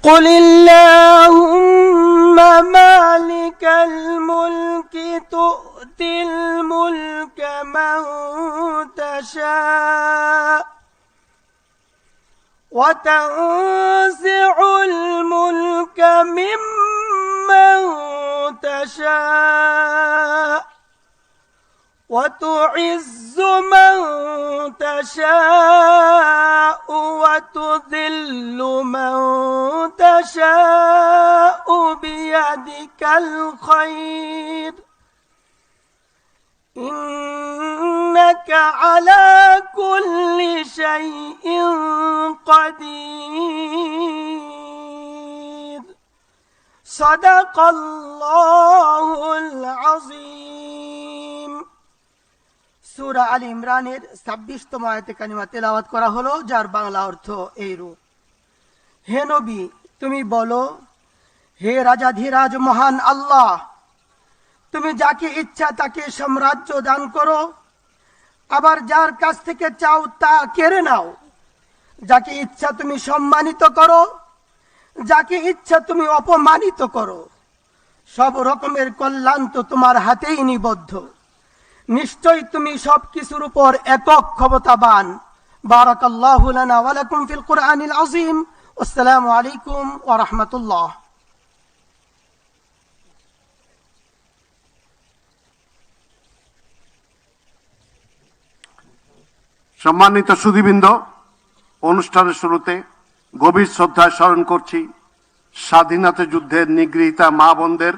قل اللهم مالك الملك تؤتي الملك من تشاء وتنزع الملك ممن تشاء وتعز من تشاء وتذل من تشاء بيدك الخير إنك على كل شيء قدير صدق الله العظيم। সূরা আলী ইমরানের 26তম আয়াতে কারিমা তেলাওয়াত করা হলো, যার বাংলা অর্থ এইরূপ: হে নবী, তুমি বলো, হে রাজাধিরাজ মহান আল্লাহ, তুমি যাকে ইচ্ছা তাকে সাম্রাজ্য দান করো, আবার যার কাছ থেকে চাও তা কেড়ে নাও। যাকে ইচ্ছা তুমি সম্মানিত করো, যাকে ইচ্ছা তুমি অপমানিত করো। সব রকমের কল্যাণ তো তোমার হাতেই নিবদ্ধ। নিশ্চয় তুমি সবকিছুর উপর একক ক্ষমতাবান। বারাকাল্লাহু লানা ওয়া লাকুম ফিল কুরআনিল আযীম। আসসালামু আলাইকুম ওয়া রাহমাতুল্লাহ। সম্মানিত সুধীবৃন্দ, অনুষ্ঠানের শুরুতে গভীর শ্রদ্ধায় স্মরণ করছি স্বাধীনতা যুদ্ধের নিগৃহীতা মা বোনদের।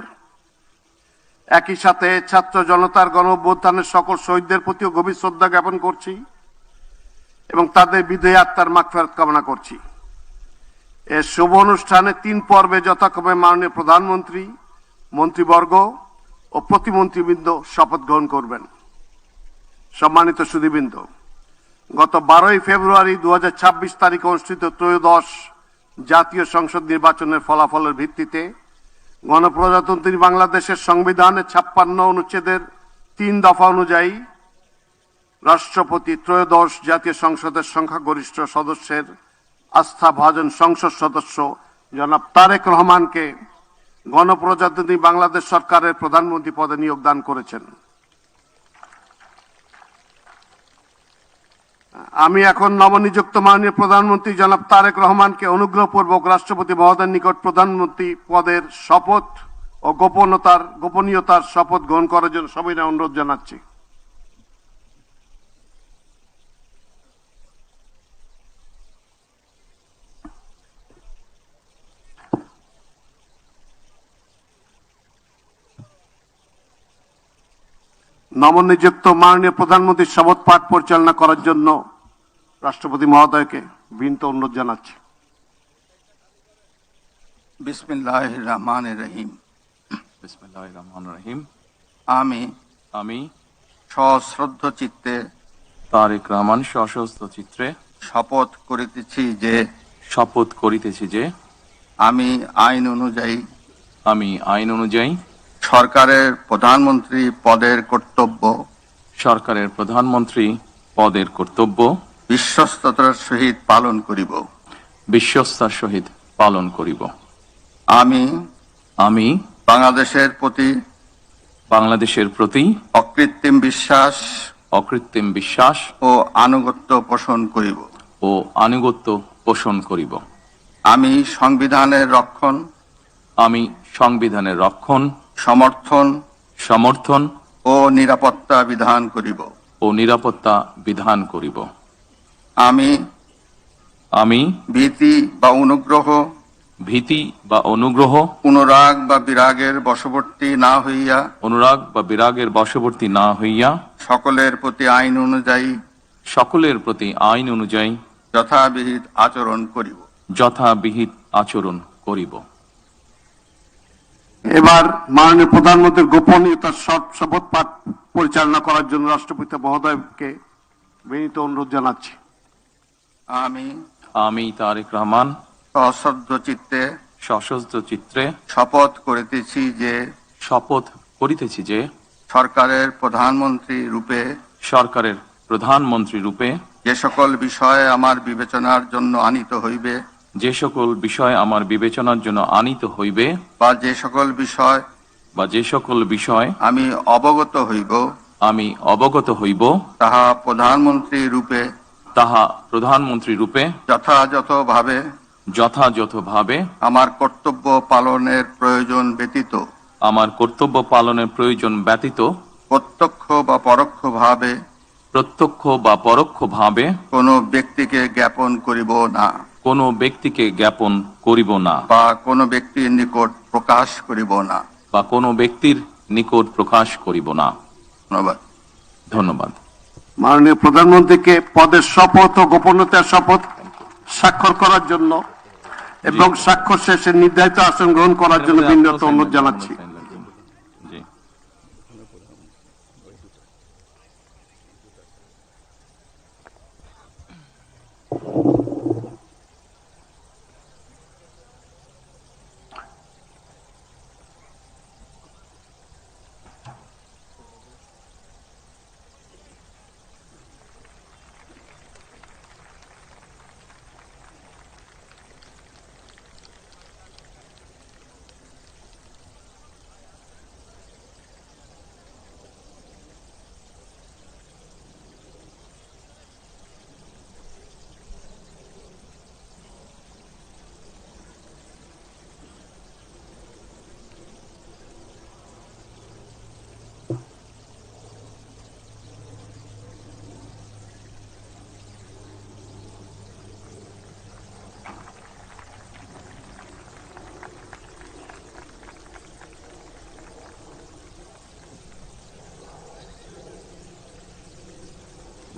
একই সাথে ছাত্র জনতার গণ অভ্যুত্থানের সকল শহীদদের প্রতিও গভীর শ্রদ্ধা জ্ঞাপন করছি এবং তাদের বিদেহী আত্মার মাগফিরাত কামনা করছি। এর শুভ অনুষ্ঠানে 3 পর্বে যথাক্রমে মাননীয় প্রধানমন্ত্রী, মন্ত্রীবর্গ ও প্রতিমন্ত্রীবৃন্দ শপথ গ্রহণ করবেন। সম্মানিত সুধীবৃন্দ, গত 12ই ফেব্রুয়ারি 2026 তারিখে অনুষ্ঠিত ত্রয়োদশ জাতীয় সংসদ নির্বাচনের ফলাফলের ভিত্তিতে গণপ্রজাতন্ত্রী বাংলাদেশের সংবিধানের 56 অনুচ্ছেদের 3 দফা অনুযায়ী রাষ্ট্রপতি ত্রয়োদশ জাতীয় সংসদের সংখ্যাগরিষ্ঠ সদস্যের আস্থাভাজন সংসদ সদস্য জনাব তারেক রহমানকে গণপ্রজাতন্ত্রী বাংলাদেশ সরকারের প্রধানমন্ত্রী পদে নিয়োগ দান করেছেন। আমি এখন নবনিযুক্ত মাননীয় প্রধানমন্ত্রী জনাব তারেক রহমানকে অনুগ্রহপূর্বক রাষ্ট্রপতি মহোদয়ের নিকট প্রধানমন্ত্রী পদের শপথ ও গোপনীয়তার শপথ গ্রহণ করার জন্য সবিনয় অনুরোধ জানাচ্ছি। নবনিযুক্ত মাননীয় প্রধানমন্ত্রীর শপথ পাঠ পরিচালনা করার জন্য রাষ্ট্রপতি মহোদয়কে বিনীত অনুরোধ জানাচ্ছি। বিসমিল্লাহির রহমানির রহিম। বিসমিল্লাহির রহমানির রহিম। আমি সশ্রদ্ধ চিত্তে তারেক রহমান সশস্ত্র চিত্রে শপথ করিতেছি যে আমি আইন অনুযায়ী সরকারের প্রধানমন্ত্রী পদের কর্তব্য বিশ্বস্ততার সহিত পালন করিব। আমি বাংলাদেশের প্রতি অকৃত্রিম বিশ্বাস ও আনুগত্য পোষণ করিব। আমি সংবিধানের রক্ষণ সমর্থন ও নিরাপত্তা বিধান করিব। আমি ভীতি বা অনুগ্রহ অনুরাগ বা বিরাগের বশবর্তী না হইয়া সকলের প্রতি আইন অনুযায়ী যথাবিহিত আচরণ করিব। এবার মাননীয় প্রধানমন্ত্রীর গোপনীয়তার শপথ পাঠ পরিচালনা করার জন্য রাষ্ট্রপতি মহোদয়কে বিনীত অনুরোধ জানাচ্ছি। আমি তারেক রহমান সশস্ত্র চিত্রে শপথ করিতেছি যে সরকারের প্রধানমন্ত্রী রূপে যে সকল বিষয়ে আমার বিবেচনার জন্য আনিত হইবে যে সকল বিষয় আমার বিবেচনার জন্য আনিত হইবে বা যে সকল বিষয় বা যে সকল বিষয় আমি অবগত হইব, আমি অবগত হইব, তাহা প্রধানমন্ত্রী রূপে তাহা প্রধানমন্ত্রী রূপে যথাযথভাবে যথাযথভাবে আমার কর্তব্য পালনের প্রয়োজন ব্যতীত আমার কর্তব্য পালনের প্রয়োজন ব্যতীত প্রত্যক্ষ বা পরোক্ষভাবে কোনো ব্যক্তিকে জ্ঞাপন করিব না কোনো ব্যক্তিকে জ্ঞাপন করিব না বা কোনো ব্যক্তির নিকট প্রকাশ করিব না। বা কোনো ব্যক্তির নিকট প্রকাশ করিব না। ধন্যবাদ। ধন্যবাদ। মাননীয় প্রধানমন্ত্রীকে পদের শপথ ও গোপনীয়তার শপথ স্বাক্ষর করার জন্য এবং স্বাক্ষর শেষে নির্ধারিত আসন গ্রহণ করার জন্য বিনীত অনুরোধ জানাচ্ছি। জি।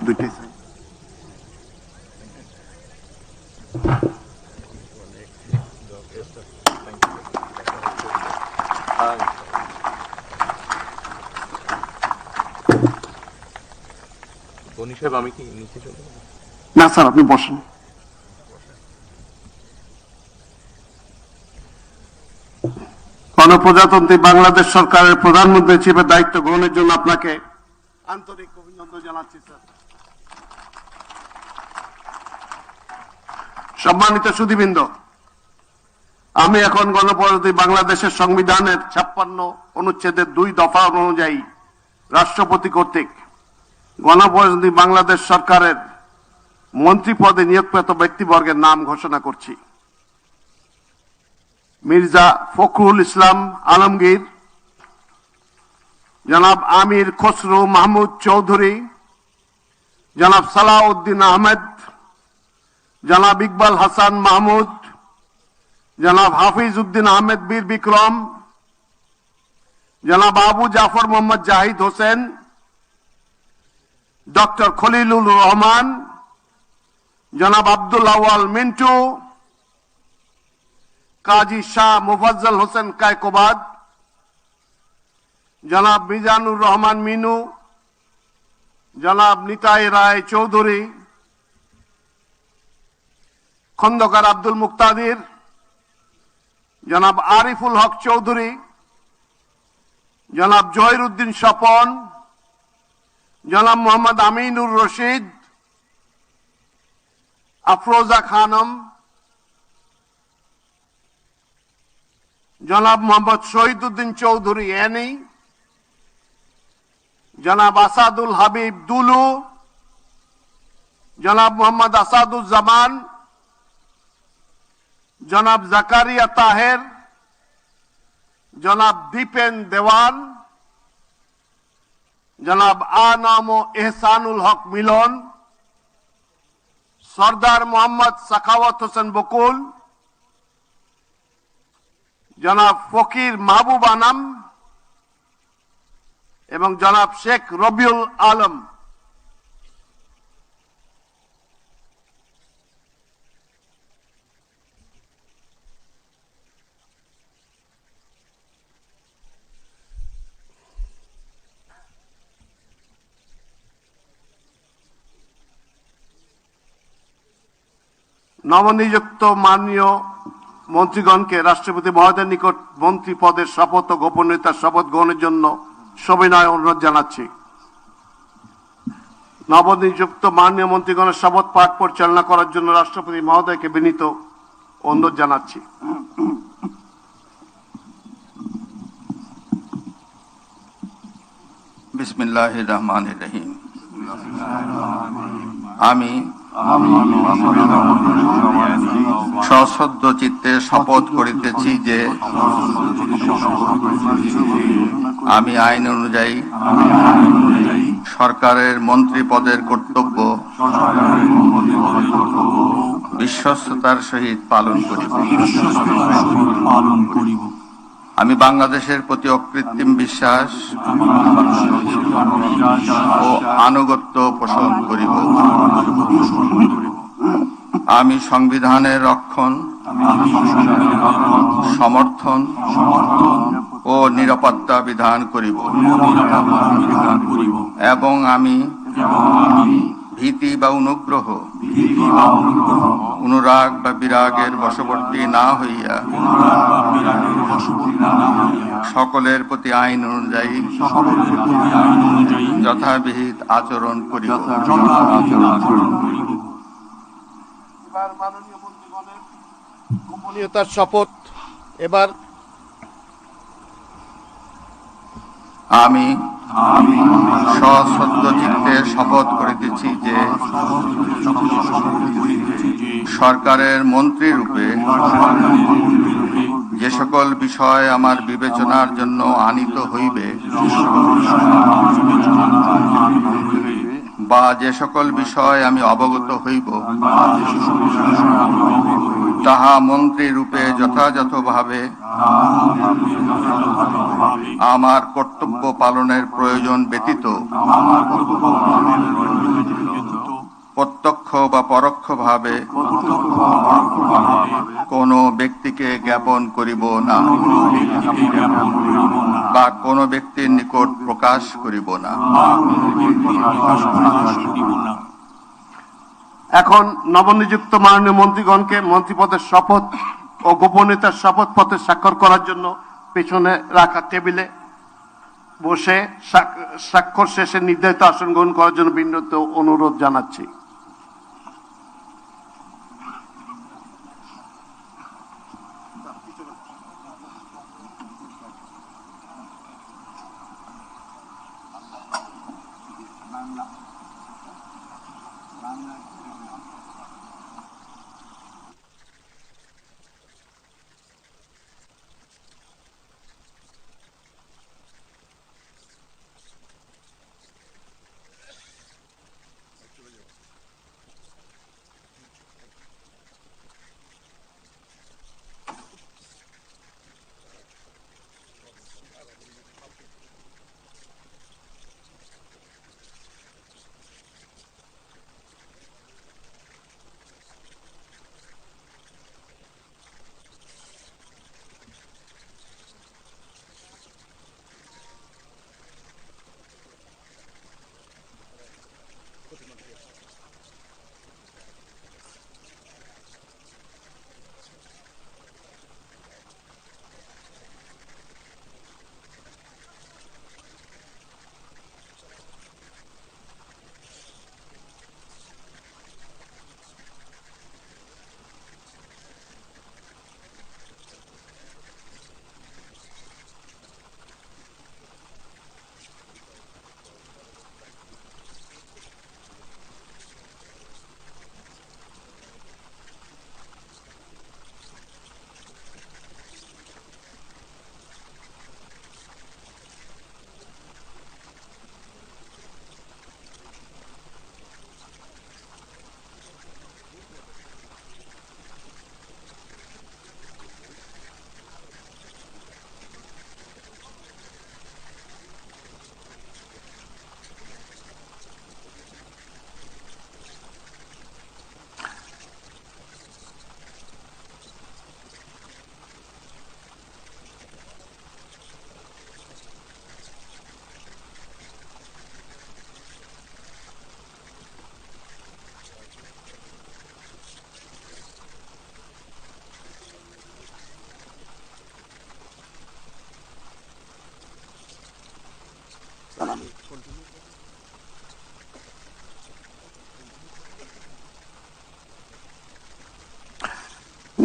দুইটাই গনি সাহেব, আমি কি নিচে চলে যাব? না স্যার, আপনি বসেন। গণপ্রজাতন্ত্রী বাংলাদেশ সরকারের প্রধানমন্ত্রী হিসেবে দায়িত্ব গ্রহণের জন্য আপনাকে আন্তরিক অভিনন্দন জানাচ্ছি স্যার। সম্মানিত সুধীবৃন্দ, আমি এখন গণপ্রজাতন্ত্রী বাংলাদেশের সংবিধানের 56 অনুচ্ছেদের 2 দফা অনুযায়ী রাষ্ট্রপতি কর্তৃক গণপ্রজাতন্ত্রী বাংলাদেশ সরকারের মন্ত্রী পদে নিয়োগপ্রাপ্ত ব্যক্তিবর্গের নাম ঘোষণা করছি। মির্জা ফখরুল ইসলাম আলমগীর, জনাব আমির খসরু মাহমুদ চৌধুরী, জনাব সালাউদ্দিন আহমেদ, জনাব ইকবাল হাসান মাহমুদ, জনাব হাফিজ উদ্দিন আহমেদ বীর বিক্রম, জনাব আবু জাফর মোহাম্মদ জাহিদ হোসেন, ডক্টর খলিলুর রহমান, জনাব আব্দুল আওয়াল মিন্টু, কাজী শাহ মুফাজ্জল হোসেন কায়কোবাদ, জনাব মিজানুর রহমান মিনু, জনাব নিতাই রায় চৌধুরী, খন্দকার আব্দুল মুক্তাদির, জনাব আরিফুল হক চৌধুরী, জনাব জহির উদ্দিন স্বপন, জনাব মোহাম্মদ আমিনুর রশিদ, আফরোজা খানম, জনাব মোহাম্মদ শহীদ উদ্দিন চৌধুরী এনি, জনাব আসাদুল হাবিব দুলু, জনাব মোহাম্মদ আসাদুজ্জামান, জনাব জাকারিয়া তাহের, জনাব দীপেন দেওয়ান, জনাব আনাম ও এহসানুল হক মিলন, সর্দার মোহাম্মদ সাখাওয়াত হোসেন বকুল, জনাব ফকির মাহবুব আনাম এবং জনাব শেখ রবিউল আলম। নবনিযুক্ত মাননীয় মন্ত্রীগণকে রাষ্ট্রপতি মহোদয়ের নিকট মন্ত্রী পদের শপথ ও গোপনীয়তার শপথ গ্রহণের জন্য সবিনয় অনুরোধ জানাচ্ছি। নবনিযুক্ত মাননীয় মন্ত্রীগণের শপথ পাঠ পরিচালনা করার জন্য রাষ্ট্রপতি মহোদয়কে বিনীত অনুরোধ জানাচ্ছি। বিসমিল্লাহির রহমানির রহিম। আমি সশ্রদ্ধ চিত্তে শপথ করিতেছি যে আমি আইন অনুযায়ী সরকারের মন্ত্রী পদের কর্তব্য বিশ্বস্ততার সহিত পালন করিব। আমি বাংলাদেশের প্রতি অকৃত্রিম বিশ্বাস ও আনুগত্য পোষণ করিব। আমি সংবিধানের রক্ষণ, সমর্থন ও নিরাপত্তা বিধান করিব এবং আমি ভীতি বা অনুগ্রহ, অনুরাগ বা বিরাগের বশবর্তী না হইয়া সকলের প্রতি আইন অনুযায়ী যথাবিহিত আচরণ করিব। এবার মাননীয় মন্ত্রীগণের গোপনীয়তার শপথ। এবার আমি সশ্রদ্ধ চিত্তে শপথ করিতেছি যে সরকারের মন্ত্রী রূপে যে সকল বিষয় আমার বিবেচনার জন্য আনিত হইবে বা যে সকল বিষয় আমি অবগত হইব তাহা মন্ত্রী রূপে যথাযথভাবে আমার কর্তব্য পালনের প্রয়োজন ব্যতীত প্রত্যক্ষ বা পরোক্ষভাবে কোনো ব্যক্তিকে জ্ঞাপন করিব না বা কোনো ব্যক্তির নিকট প্রকাশ করিব না। এখন নবনিযুক্ত মাননীয় মন্ত্রীগণকে মন্ত্রীপদের শপথ ও গোপনীয়তার শপথ পত্রে স্বাক্ষর করার জন্য পেছনে রাখা টেবিলে বসে স্বাক্ষর শেষে নির্ধারিত আসন গ্রহণ করার জন্য বিনীত অনুরোধ জানাচ্ছি।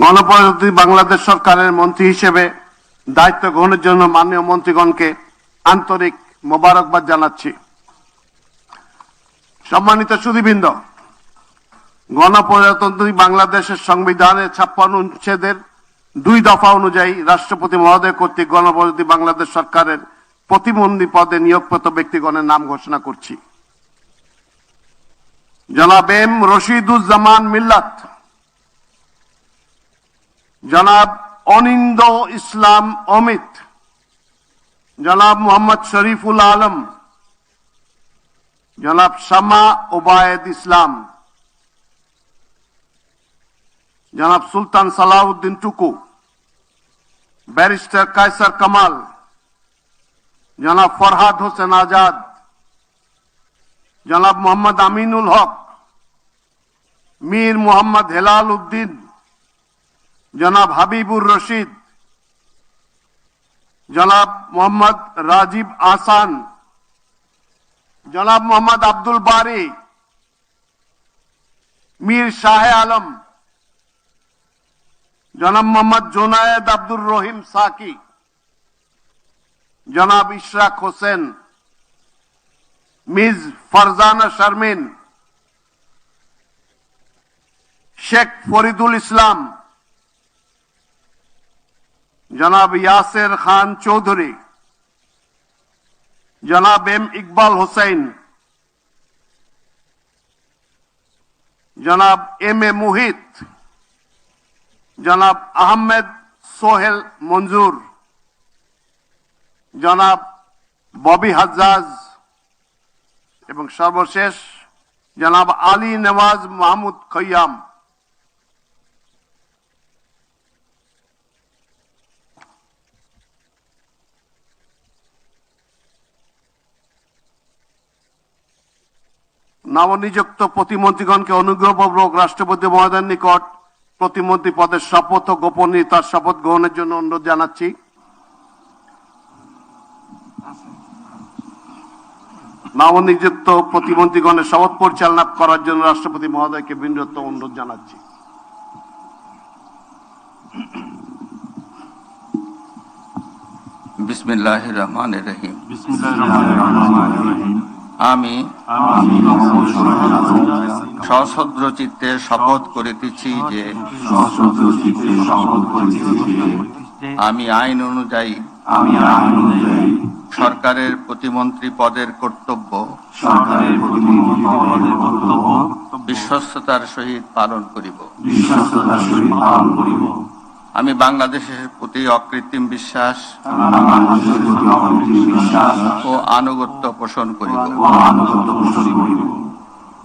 গণপ্রজাতন্ত্রী বাংলাদেশ সরকারের মন্ত্রী হিসেবে দায়িত্ব গ্রহণের জন্য মাননীয় মন্ত্রীগণকে আন্তরিক মোবারকবাদ জানাচ্ছি। সম্মানিত সুধীবৃন্দ, গণপ্রজাতন্ত্রী বাংলাদেশের সংবিধানের 56 অনুচ্ছেদের 2 দফা অনুযায়ী রাষ্ট্রপতি মহোদয় কর্তৃক গণপ্রজাতন্ত্রী বাংলাদেশ সরকারের প্রতিমন্ত্রী পদে নিয়োগপ্রাপ্ত ব্যক্তিগণের নাম ঘোষণা করছি। জনাব এম রশিদুজ্জামান মিল্লাত, জনাব অনিন্দ ইসলাম অমিত, জনাব মোহাম্মদ শরীফুল আলম, জনাব শামা ওবায়েদ ইসলাম, জনাব সুলতান সালাউদ্দিন টুকু, ব্যারিস্টার কায়সার কামাল, জনাব ফরহাদ হোসেন আজাদ, জনাব মোহাম্মদ আমিনুল হক, মীর মোহাম্মদ হেলাল উদ্দিন, জনাব হাবিবুর রশিদ, জনাব মোহাম্মদ রাজীব আহসান, জনাব মোহাম্মদ আব্দুল বারি, মীর শাহে আলম, জনাব মোহাম্মদ জোনায়েদ আব্দুর রহিম সাকি, জনাব ইশরাক হোসেন, মিস ফারজানা শারমিন, শেখ ফরিদুল ইসলাম, জনাব ইয়াসের খান চৌধুরী, জনাব এম ইকবাল হোসেন, জনাব এম এ মুহিত, জনাব আহমেদ সোহেল মঞ্জুর, জনাব ববি হাজ্জাজ এবং সর্বশেষ জনাব আলী নওয়াজ মাহমুদ খৈয়াম। নবনিযুক্ত প্রতিমন্ত্রীগণকে অনুগ্রহপূর্বক রাষ্ট্রপতি মহোদয়ের নিকট প্রতিমন্ত্রী পদের শপথ ও গোপনীয়তার শপথ গ্রহণের জন্য অনুরোধ জানাচ্ছি। নবনিযুক্ত প্রতিমন্ত্রীগণের শপথ পরিচালনা করার জন্য রাষ্ট্রপতি মহোদয়কে বিনীত অনুরোধ জানাচ্ছি। বিসমিল্লাহির রহমানির রহিম। আমি সশ্রদ্ধ চিত্তে শপথ করিতেছি যে আমি আইন অনুযায়ী সরকারের প্রতিমন্ত্রী পদের কর্তব্য বিশ্বস্ততার সহিত পালন করিব। আমি বাংলাদেশের প্রতি অকৃত্রিম বিশ্বাস ও আনুগত্য পোষণ করিব।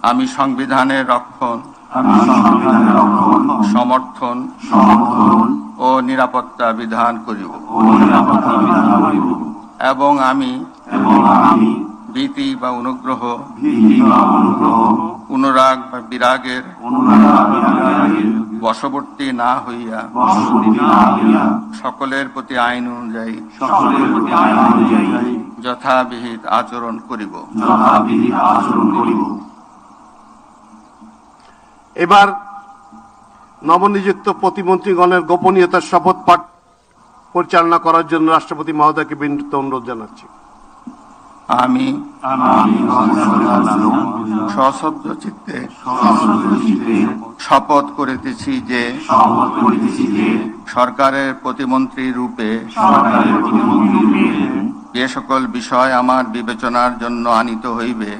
আমি সংবিধানের রক্ষণ, সমর্থন ও নিরাপত্তা বিধান করিব এবং আমি ভীতি বা অনুগ্রহ, অনুরাগ বা বিরাগের বশবর্তী না হইয়া সকলের প্রতি আইন অনুযায়ী যথাবিহিত আচরণ করিব। এবার নবনিযুক্ত প্রতিমন্ত্রীগণের গোপনীয়তার শপথ পাঠ পরিচালনা করার জন্য রাষ্ট্রপতি মহোদয়কে বিনীত অনুরোধ জানাচ্ছি। আমি সশ্রদ্ধ চিত্তে শপথ করিতেছি যে সরকারের প্রতিমন্ত্রী রূপে যে সকল বিষয় আমার বিবেচনার জন্য আনিত হইবে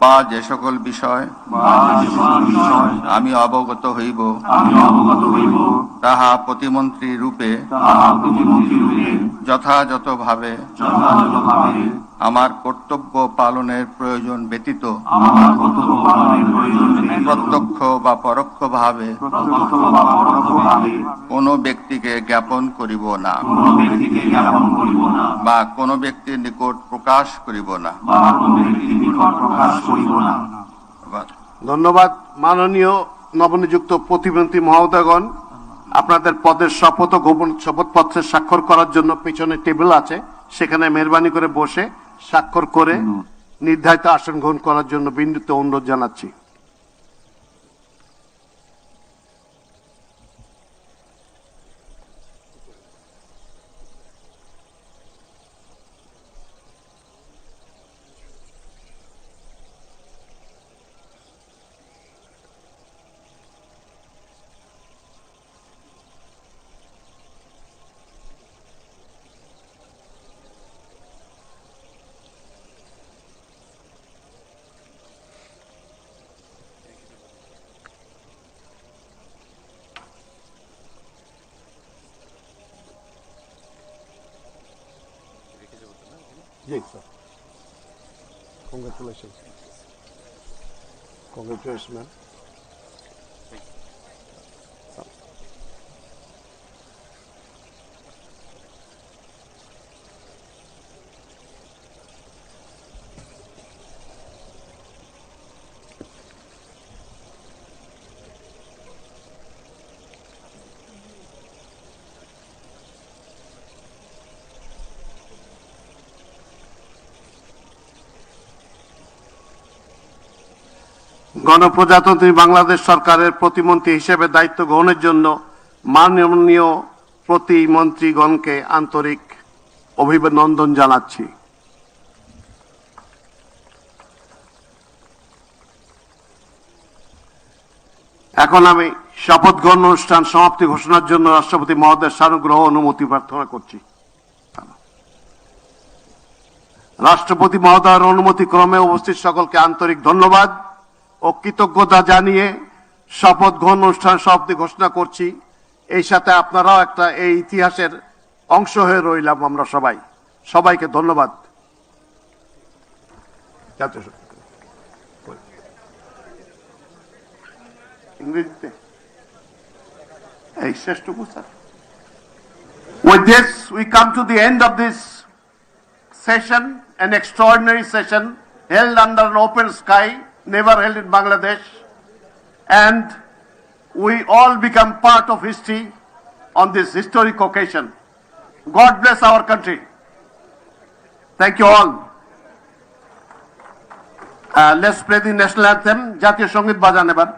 বা যে সকল বিষয় আমি অবগত হইব তাহা প্রতিমন্ত্রী রূপে যথাযথভাবে আমার কর্তব্য পালনের প্রয়োজন ব্যতীত প্রত্যক্ষ বা পরোক্ষভাবে কোনো ব্যক্তিকে জ্ঞাপন করিব না বা কোনো ব্যক্তির নিকট প্রকাশ করিব না। ধন্যবাদ। মাননীয় নবনিযুক্ত প্রতিমন্ত্রী মহোদয়গণ, আপনাদের পদের শপথ ও গোপন শপথপত্রে স্বাক্ষর করার জন্য পিছনে টেবিল আছে, সেখানে মেহরবানি করে বসে স্বাক্ষর করে নির্ধারিত আসন গ্রহণ করার জন্য বিনীত অনুরোধ জানাচ্ছি। Yes, sir. Congratulations. Congratulations, ma'am. গণপ্রজাতন্ত্রী বাংলাদেশ সরকারের প্রতিমন্ত্রী হিসেবে দায়িত্ব গ্রহণের জন্য মাননীয় প্রতিমন্ত্রীগণকে আন্তরিক অভিনন্দন জানাচ্ছি। এখন আমি শপথ গ্রহণ অনুষ্ঠান সমাপ্তি ঘোষণার জন্য রাষ্ট্রপতি মহোদয়ের সানুগ্রহ অনুমতি প্রার্থনা করছি। রাষ্ট্রপতি মহোদয়ের অনুমতি ক্রমে উপস্থিত সকলকে আন্তরিক ধন্যবাদ ও কৃতজ্ঞতা জানিয়ে শপথ গ্রহণ অনুষ্ঠান সমাপ্তি ঘোষণা করছি। এই সাথে আপনারাও একটা এই ইতিহাসের অংশ হয়ে রইলাম আমরা সবাই। সবাইকে ধন্যবাদ। ইংরেজিতে এই শেষটুকু sir. With this, we come to the end of this session, an extraordinary session held under an open sky, never held in Bangladesh, and we all become part of history on this historic occasion. God bless our country. Thank you all. Let's play the national anthem. জাতীয় সঙ্গীত বাজান এবার।